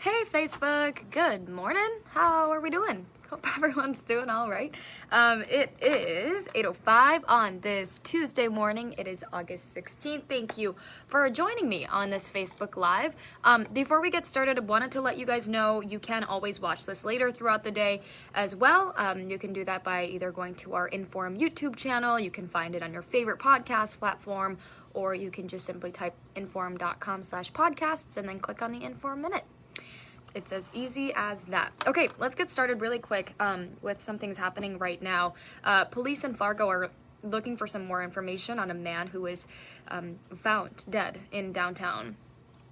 Hey Facebook, good morning. How are we doing? Hope everyone's doing all right. It is 8:05 on this Tuesday morning. It is August 16th. Thank you for joining me on this Facebook Live. Before we get started, I wanted to let you guys know you can always watch this later throughout the day as well. You can do that by either going to our InForum YouTube channel. You can find it on your favorite podcast platform, or you can just simply type inforum.com/podcasts and then click on the InForum Minute. It's as easy as that. Okay, let's get started really quick with some things happening right now. Police in Fargo are looking for some more information on a man who was found dead in downtown.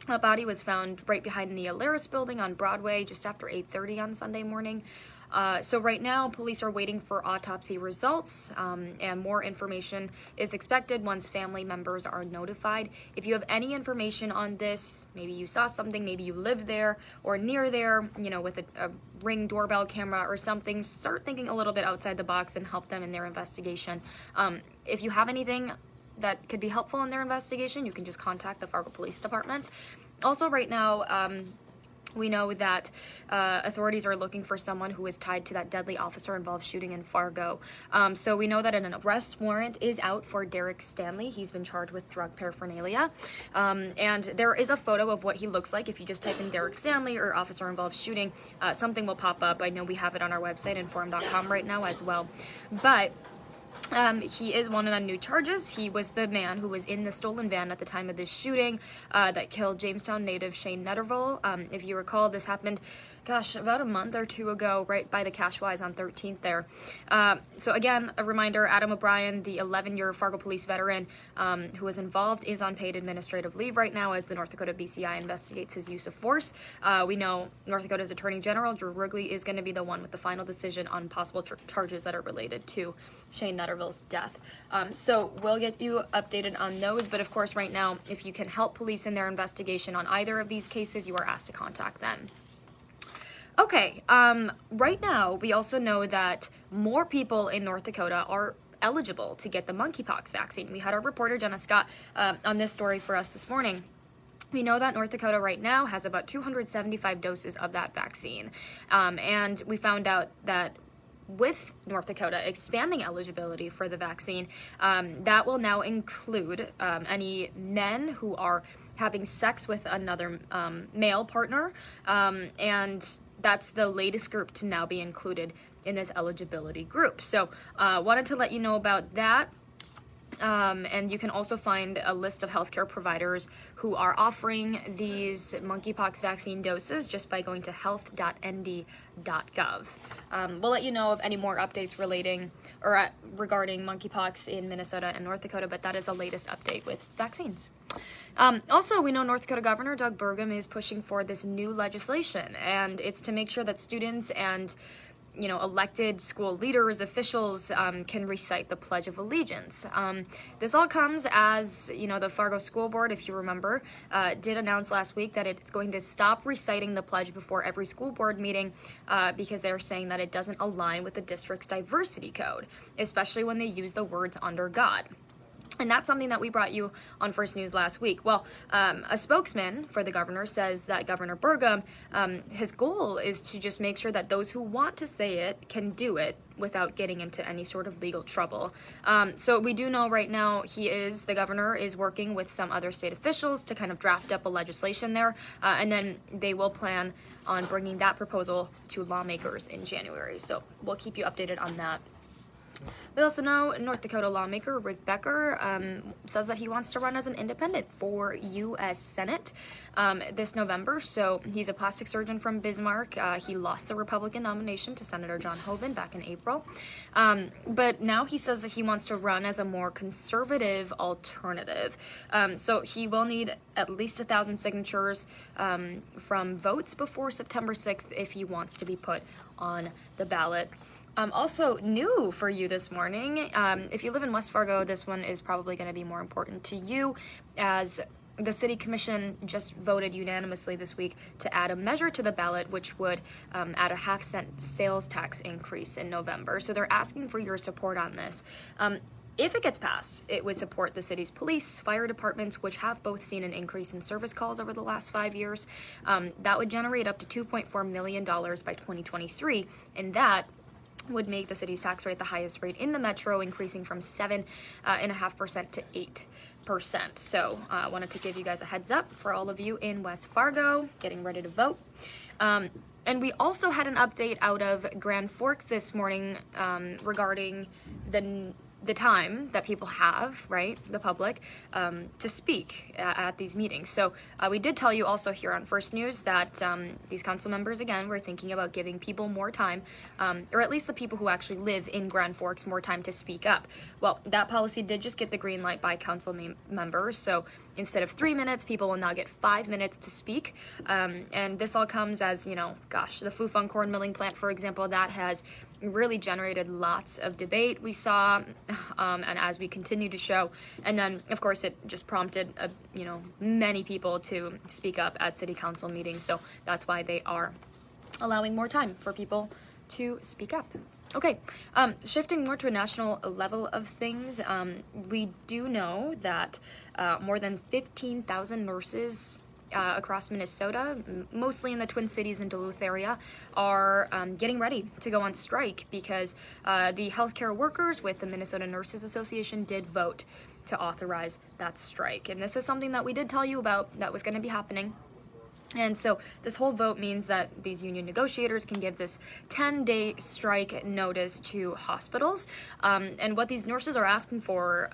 A body was found right behind the Alaris building on Broadway just after 8:30 on Sunday morning. So right now, police are waiting for autopsy results, and more information is expected once family members are notified. If you have any information on this, maybe you saw something, maybe you live there or near there, with a Ring doorbell camera or something, start thinking a little bit outside the box and help them in their investigation. If you have anything that could be helpful in their investigation, you can just contact the Fargo Police Department. Also, right now, we know that authorities are looking for someone who is tied to that deadly officer-involved shooting in Fargo. So we know that an arrest warrant is out for Derek Stanley. He's been charged with drug paraphernalia. And there is a photo of what he looks like. If you just type in Derek Stanley or officer-involved shooting, something will pop up. I know we have it on our website, inforum.com, right now as well. But he is wanted on new charges. He was the man who was in the stolen van at the time of this shooting that killed Jamestown native Shane Netterville. If you recall, this happened, about a month or two ago, right by the Cashwise on 13th there. So again, a reminder, Adam O'Brien, the 11-year Fargo police veteran who was involved, is on paid administrative leave right now as the North Dakota BCI investigates his use of force. We know North Dakota's Attorney General, Drew Wrigley, is going to be the one with the final decision on possible charges that are related to Shane Netterville's death. So we'll get you updated on those, but of course right now, if you can help police in their investigation on either of these cases, you are asked to contact them. Okay, right now, we also know that more people in North Dakota are eligible to get the monkeypox vaccine. We had our reporter, Jenna Scott, on this story for us this morning. We know that North Dakota right now has about 275 doses of that vaccine. And we found out that with North Dakota expanding eligibility for the vaccine, that will now include any men who are having sex with another male partner, and that's the latest group to now be included in this eligibility group. So wanted to let you know about that. And you can also find a list of healthcare providers who are offering these monkeypox vaccine doses just by going to health.nd.gov. We'll let you know of any more updates regarding monkeypox in Minnesota and North Dakota, but that is the latest update with vaccines. Also, we know North Dakota Governor Doug Burgum is pushing for this new legislation, and it's to make sure that students and elected school leaders, officials can recite the Pledge of Allegiance. This all comes as, the Fargo School Board, if you remember, did announce last week that it's going to stop reciting the pledge before every school board meeting because they're saying that it doesn't align with the district's diversity code, especially when they use the words "under God." And that's something that we brought you on First News last week. Well, a spokesman for the governor says that Governor Burgum, his goal is to just make sure that those who want to say it can do it without getting into any sort of legal trouble. So we do know right now the governor is working with some other state officials to kind of draft up a legislation there, and then they will plan on bringing that proposal to lawmakers in January. So we'll keep you updated on that. We also know North Dakota lawmaker Rick Becker says that he wants to run as an independent for U.S. Senate this November. So he's a plastic surgeon from Bismarck. He lost the Republican nomination to Senator John Hoeven back in April. But now he says that he wants to run as a more conservative alternative. So he will need at least 1,000 signatures from votes before September 6th if he wants to be put on the ballot. Also new for you this morning, if you live in West Fargo, this one is probably going to be more important to you, as the City Commission just voted unanimously this week to add a measure to the ballot which would add a 50-cent sales tax increase in November. So they're asking for your support on this. If it gets passed, it would support the city's police, fire departments, which have both seen an increase in service calls over the last 5 years. That would generate up to $2.4 million by 2023, and that would make the city's tax rate the highest rate in the metro, increasing from 7.5% to 8%. So I wanted to give you guys a heads up for all of you in West Fargo getting ready to vote. And we also had an update out of Grand Forks this morning regarding the time that people have, right, the public, to speak at these meetings. So we did tell you also here on First News that these council members, again, were thinking about giving people more time, or at least the people who actually live in Grand Forks, more time to speak up. Well, that policy did just get the green light by council members, so instead of 3 minutes, people will now get 5 minutes to speak. And this all comes as, you know, gosh, the Fufeng corn milling plant, for example, that has really generated lots of debate, we saw, and as we continue to show. And then, of course, it just prompted, many people to speak up at city council meetings. So that's why they are allowing more time for people to speak up. Okay, shifting more to a national level of things, we do know that more than 15,000 nurses across Minnesota, mostly in the Twin Cities and Duluth area, are getting ready to go on strike because the healthcare workers with the Minnesota Nurses Association did vote to authorize that strike. And this is something that we did tell you about that was going to be happening. And so this whole vote means that these union negotiators can give this 10-day strike notice to hospitals. And what these nurses are asking for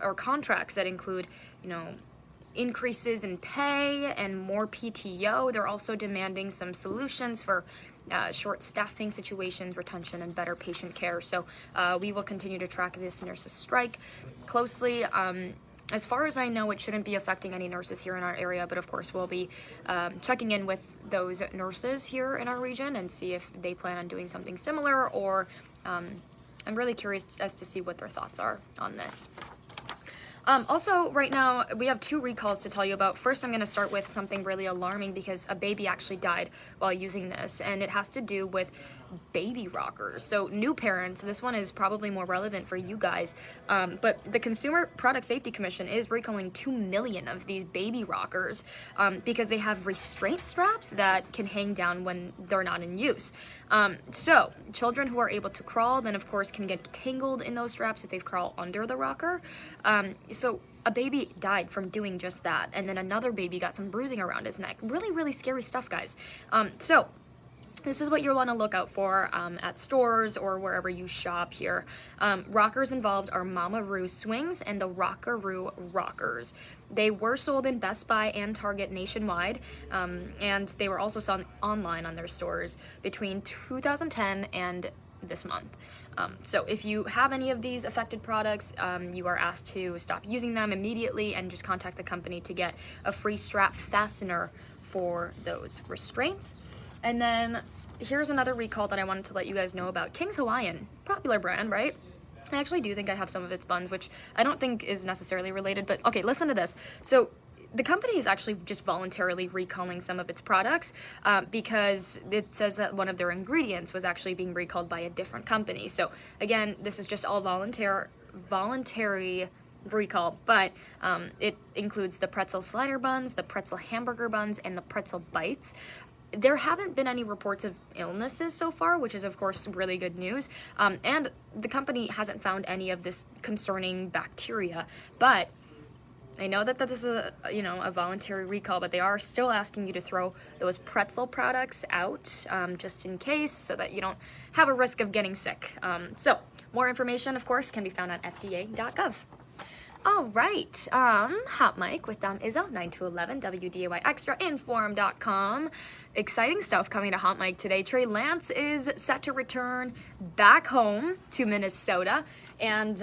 are contracts that include, increases in pay and more PTO. They're also demanding some solutions for short staffing situations, retention, and better patient care. So we will continue to track this nurses strike closely. As far as I know, it shouldn't be affecting any nurses here in our area, but of course we'll be checking in with those nurses here in our region and see if they plan on doing something similar, or I'm really curious as to see what their thoughts are on this. Also, right now, we have 2 recalls to tell you about. First, I'm going to start with something really alarming because a baby actually died while using this, and it has to do with baby rockers. So, new parents, this one is probably more relevant for you guys, but the Consumer Product Safety Commission is recalling 2 million of these baby rockers because they have restraint straps that can hang down when they're not in use. So, children who are able to crawl, then of course can get tangled in those straps if they crawl under the rocker. So a baby died from doing just that, and then another baby got some bruising around his neck. Really, really scary stuff, guys. So this is what you'll want to look out for at stores or wherever you shop here. Rockers involved are Mama-Roo swings and the Rockaroo rockers. They were sold in Best Buy and Target nationwide, and they were also sold online on their stores between 2010 and this month. So if you have any of these affected products, you are asked to stop using them immediately and just contact the company to get a free strap fastener for those restraints. And then here's another recall that I wanted to let you guys know about. King's Hawaiian, popular brand, right? I actually do think I have some of its buns, which I don't think is necessarily related, but okay, listen to this. So the company is actually just voluntarily recalling some of its products because it says that one of their ingredients was actually being recalled by a different company. So again, this is just all voluntary recall, but it includes the pretzel slider buns, the pretzel hamburger buns, and the pretzel bites. There haven't been any reports of illnesses so far, which is of course really good news. And the company hasn't found any of this concerning bacteria, but I know that this is a voluntary recall, but they are still asking you to throw those pretzel products out just in case, so that you don't have a risk of getting sick. So more information, of course, can be found on fda.gov. All right, Hot Mic with Dom Izzo, 9 to 11, WDAY Extra, InForum.com. Exciting stuff coming to Hot Mic today. Trey Lance is set to return back home to Minnesota, and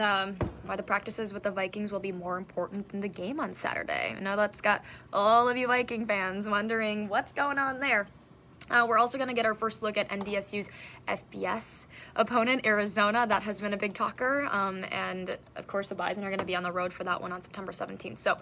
why the practices with the Vikings will be more important than the game on Saturday. I know that's got all of you Viking fans wondering what's going on there. We're also going to get our first look at NDSU's FBS opponent, Arizona. That has been a big talker, and of course the Bison are going to be on the road for that one on September 17th. So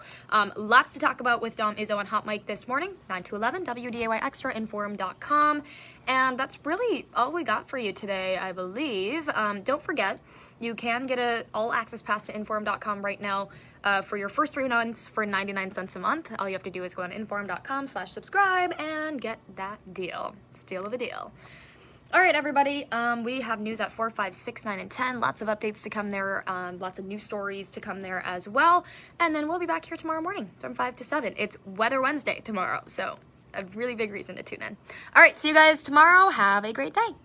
lots to talk about with Dom Izzo on Hot Mic this morning, 9 to 11, WDAY Extra, InForum.com. And that's really all we got for you today, I believe. Don't forget, You can get a all access pass to InForum.com right now for your first 3 months for 99 cents a month. All you have to do is go on InForum.com/subscribe and get that deal. Steal of a deal. All right, everybody, we have news at 4, 5, 6, 9, and 10. Lots of updates to come there, lots of news stories to come there as well. And then we'll be back here tomorrow morning from 5 to 7. It's Weather Wednesday tomorrow, so a really big reason to tune in. All right, see you guys tomorrow. Have a great day.